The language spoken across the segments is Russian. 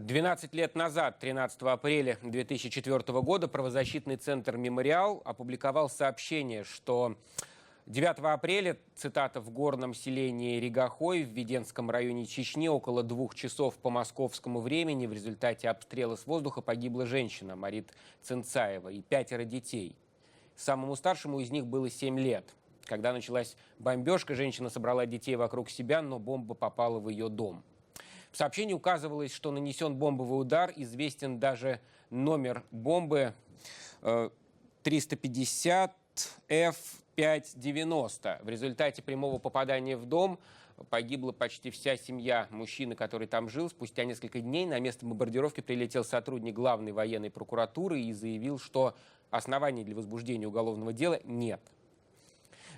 12 лет назад, 13 апреля 2004 года, правозащитный центр «Мемориал» опубликовал сообщение, что 9 апреля, цитата, в горном селении Ригахой в Веденском районе Чечни около 2 часов по московскому времени в результате обстрела с воздуха погибла женщина Марит Цинцаева и 5 детей. Самому старшему из них было 7 лет. Когда началась бомбежка, женщина собрала детей вокруг себя, но бомба попала в ее дом. В сообщении указывалось, что нанесен бомбовый удар, известен даже номер бомбы 350 F590. В результате прямого попадания в дом погибла почти вся семья мужчины, который там жил. Спустя несколько дней на место бомбардировки прилетел сотрудник главной военной прокуратуры и заявил, что оснований для возбуждения уголовного дела нет.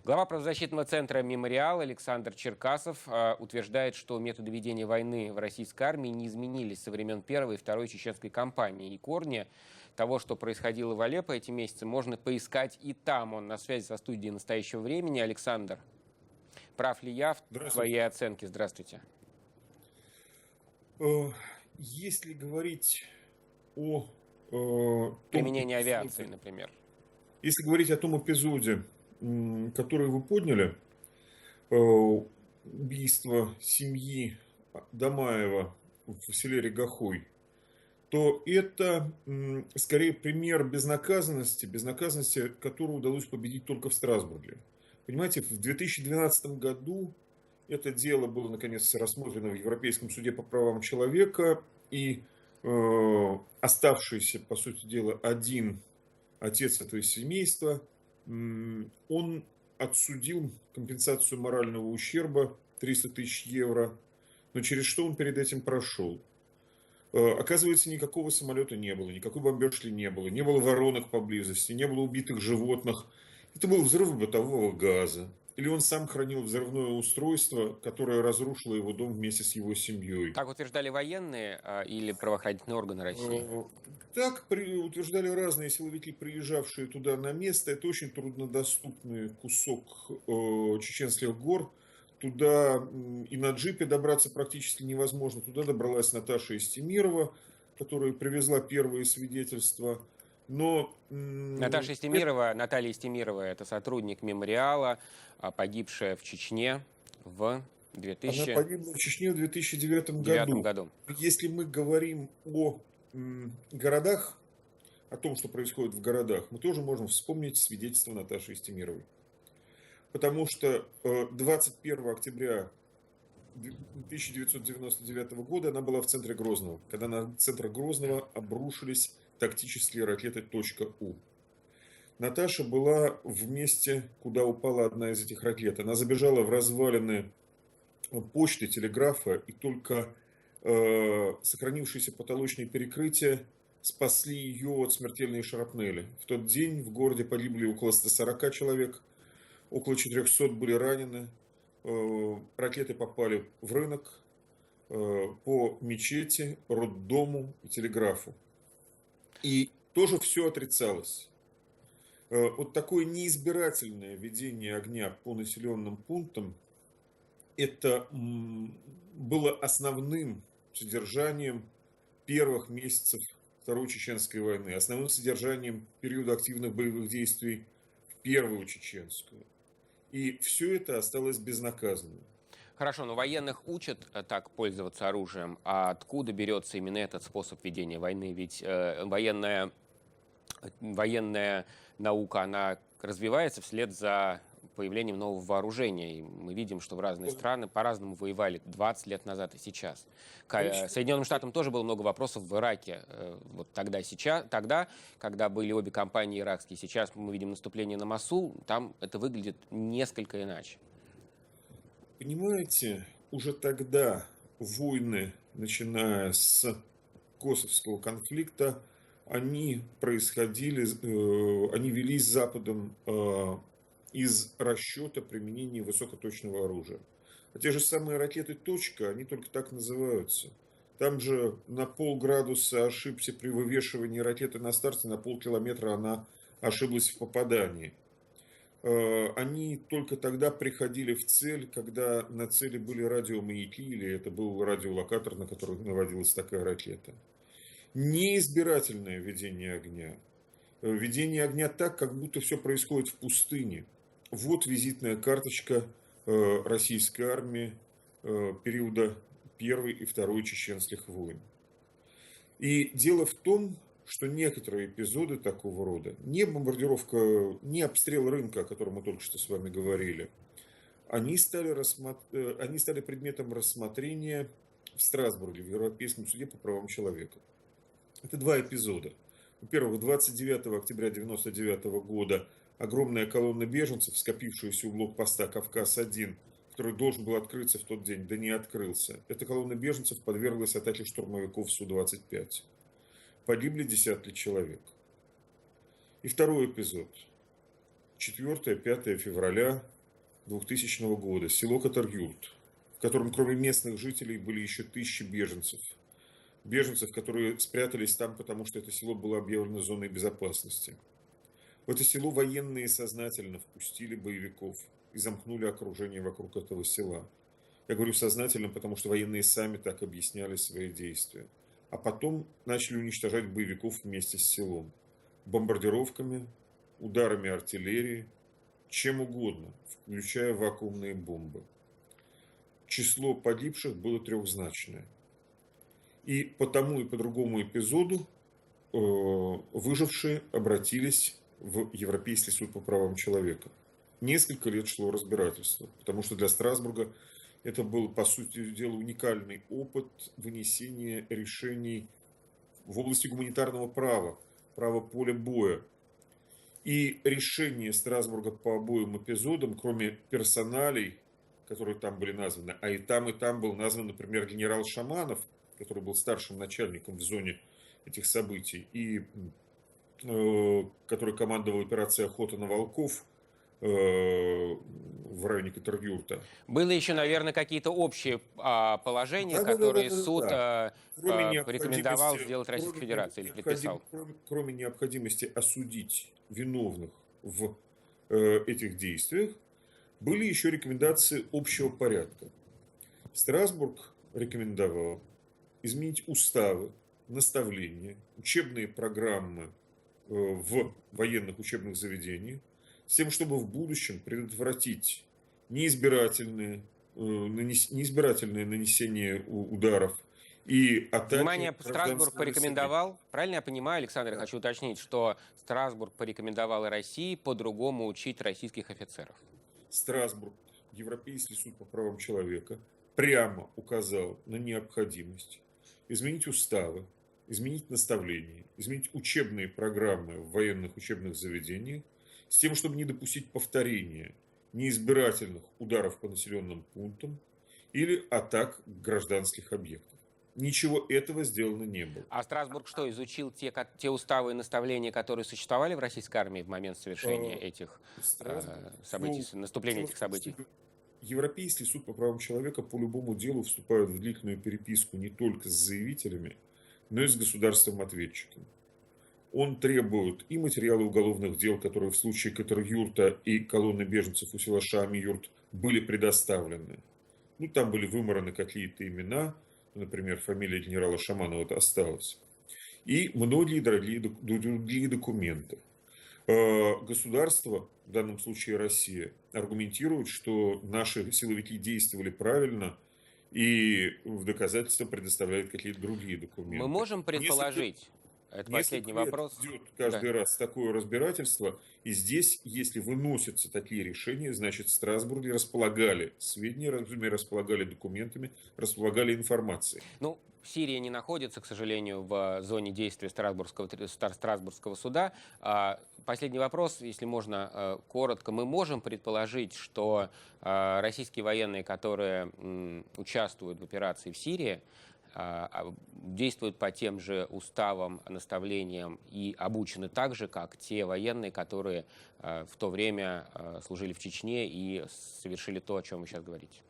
Глава правозащитного центра «Мемориал» Александр Черкасов утверждает, что методы ведения войны в российской армии не изменились со времен Первой и Второй чеченской кампании. И корни того, что происходило в Алеппо эти месяцы, можно поискать и там. Он на связи со студией «Настоящего времени». Александр, прав ли я в своей оценке? Здравствуйте. Если говорить о применении авиации, например. Если говорить о том эпизоде, который вы подняли, убийство семьи Дамаева в селе Ригахой, то это скорее пример безнаказанности, которую удалось победить только в Страсбурге. Понимаете, в 2012 году это дело было наконец рассмотрено в Европейском суде по правам человека, и оставшийся, по сути дела, один отец этого семейства, он отсудил компенсацию морального ущерба 300 тысяч евро, но через что он перед этим прошел? Оказывается, никакого самолета не было, никакой бомбежки не было воронок поблизости, не было убитых животных. Это был взрыв бытового газа. Или он сам хранил взрывное устройство, которое разрушило его дом вместе с его семьей. Так утверждали военные или правоохранительные органы России? Так утверждали разные силовики, приезжавшие туда на место. Это очень труднодоступный кусок чеченских гор. Туда и на джипе добраться практически невозможно. Туда добралась Наташа Истемирова, которая привезла первые свидетельства. Но Наталья Истемирова – это сотрудник «Мемориала», погибшая в Чечне в 2009 Она погибла в Чечне в 2009 году. Если мы говорим о городах, о том, что происходит в городах, мы тоже можем вспомнить свидетельство Наташи Истемировой. Потому что 21 октября 1999 года она была в центре Грозного, когда на центр Грозного обрушились тактические ракеты .У. Наташа была в месте, куда упала одна из этих ракет. Она забежала в развалины почты, телеграфа, и только сохранившиеся потолочные перекрытия спасли ее от смертельной шрапнели. В тот день в городе погибли около 140 человек, около 400 были ранены. Ракеты попали в рынок, по мечети, роддому и телеграфу. И тоже все отрицалось. Вот такое неизбирательное ведение огня по населенным пунктам, это было основным содержанием первых месяцев Второй Чеченской войны, основным содержанием периода активных боевых действий в Первую Чеченскую. И все это осталось безнаказанным. Хорошо, но военных учат так пользоваться оружием. А откуда берется именно этот способ ведения войны? Ведь военная наука, она развивается вслед за появлением нового вооружения. И мы видим, что в разные страны по-разному воевали 20 лет назад и сейчас. Соединенным Штатам тоже было много вопросов в Ираке. Вот тогда, когда были обе кампании иракские. Сейчас мы видим наступление на Мосул, там это выглядит несколько иначе. Понимаете, уже тогда войны, начиная с Косовского конфликта, они велись Западом из расчета применения высокоточного оружия. А те же самые ракеты «Точка», они только так называются. Там же на полградуса ошибся при вывешивании ракеты на старте, на полкилометра она ошиблась в попадании. Они только тогда приходили в цель, когда на цели были радиомаяки, или это был радиолокатор, на который наводилась такая ракета. Неизбирательное ведение огня. Ведение огня так, как будто все происходит в пустыне. Вот визитная карточка российской армии периода Первой и Второй чеченских войн. И дело в том, что некоторые эпизоды такого рода, не бомбардировка, не обстрел рынка, о котором мы только что с вами говорили, они стали предметом рассмотрения в Страсбурге, в Европейском суде по правам человека. Это два эпизода. Во-первых, 29 октября 1999 года огромная колонна беженцев, скопившаяся у блокпоста «Кавказ-1», который должен был открыться в тот день, да не открылся. Эта колонна беженцев подверглась атаке штурмовиков Су-25. Погибли десятки человек. И второй эпизод. 4-5 февраля 2000 года. Село Катар-Юрт, в котором кроме местных жителей были еще тысячи беженцев. Беженцев, которые спрятались там, потому что это село было объявлено зоной безопасности. В это село военные сознательно впустили боевиков и замкнули окружение вокруг этого села. Я говорю сознательно, потому что военные сами так объясняли свои действия. А потом начали уничтожать боевиков вместе с селом. Бомбардировками, ударами артиллерии, чем угодно, включая вакуумные бомбы. Число погибших было трехзначное. И по тому и по другому эпизоду выжившие обратились в Европейский суд по правам человека. Несколько лет шло разбирательство, потому что для Страсбурга это был, по сути дела, уникальный опыт вынесения решений в области гуманитарного права, права поля боя. И решение Страсбурга по обоим эпизодам, кроме персоналей, которые там были названы, а и там был назван, например, генерал Шаманов, который был старшим начальником в зоне этих событий, и который командовал операцией «Охота на волков» в районе Катар-Юрта. Были еще, наверное, какие-то общие положения, которые суд порекомендовал сделать Российской Федерации или предписал. Кроме необходимости осудить виновных в этих действиях, были еще рекомендации общего порядка. Страсбург рекомендовал изменить уставы, наставления, учебные программы в военных учебных заведениях, с тем, чтобы в будущем предотвратить неизбирательное нанесение ударов и атаки. Внимание, Страсбург порекомендовал, правильно я понимаю, Александр, я хочу уточнить, что Страсбург порекомендовал и России по-другому учить российских офицеров. Страсбург, Европейский суд по правам человека, прямо указал на необходимость изменить уставы, изменить наставления, изменить учебные программы в военных учебных заведениях, с тем, чтобы не допустить повторения неизбирательных ударов по населенным пунктам или атак гражданских объектов. Ничего этого сделано не было. А Страсбург что, изучил те уставы и наставления, которые существовали в российской армии в момент совершения этих событий, наступления этих событий? Европейский суд по правам человека по любому делу вступает в длительную переписку не только с заявителями, но и с государством-ответчиком. Он требует и материалы уголовных дел, которые в случае Катар-Юрта и колонны беженцев у села Шами-Юрт были предоставлены. Ну, там были вымараны какие-то имена, например, фамилия генерала Шаманова осталась. И многие другие документы. Государство, в данном случае Россия, аргументирует, что наши силовики действовали правильно и в доказательство предоставляют какие-то другие документы. Мы можем предположить... Это последний вопрос. Идет каждый раз такое разбирательство, и здесь, если выносятся такие решения, значит, в Страсбурге располагали сведениями, располагали документами, располагали информацией. Ну, Сирия не находится, к сожалению, в зоне действия Страсбургского суда. Последний вопрос, если можно коротко. Мы можем предположить, что российские военные, которые участвуют в операции в Сирии, действуют по тем же уставам, наставлениям и обучены так же, как те военные, которые в то время служили в Чечне и совершили то, о чем вы сейчас говорите?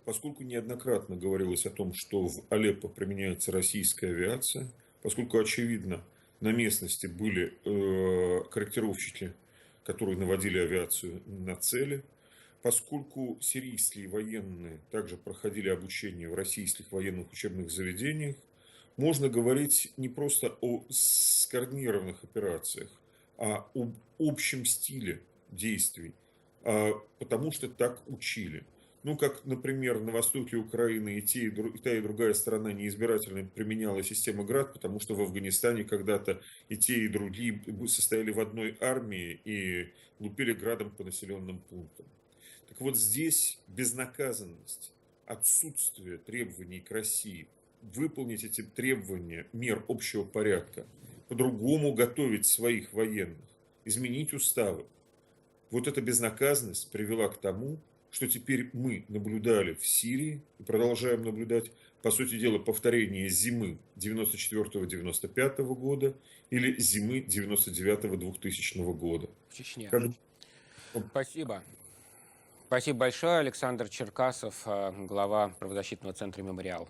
Поскольку неоднократно говорилось о том, что в Алеппо применяется российская авиация, поскольку, очевидно, на местности были корректировщики которые наводили авиацию на цели. Поскольку сирийские военные также проходили обучение в российских военных учебных заведениях, можно говорить не просто о скоординированных операциях, а об общем стиле действий, потому что так учили. Ну, как, например, на востоке Украины и та, и другая сторона неизбирательно применяла систему ГРАД, потому что в Афганистане когда-то и те, и другие состояли в одной армии и лупили градом по населенным пунктам. Так вот здесь безнаказанность, отсутствие требований к России, выполнить эти требования мер общего порядка, по-другому готовить своих военных, изменить уставы. Вот эта безнаказанность привела к тому, что теперь мы наблюдали в Сирии и продолжаем наблюдать, по сути дела, повторение зимы 94-95 года или зимы 99-2000 года. В Чечне. Когда Спасибо. Спасибо большое. Александр Черкасов, глава правозащитного центра «Мемориал».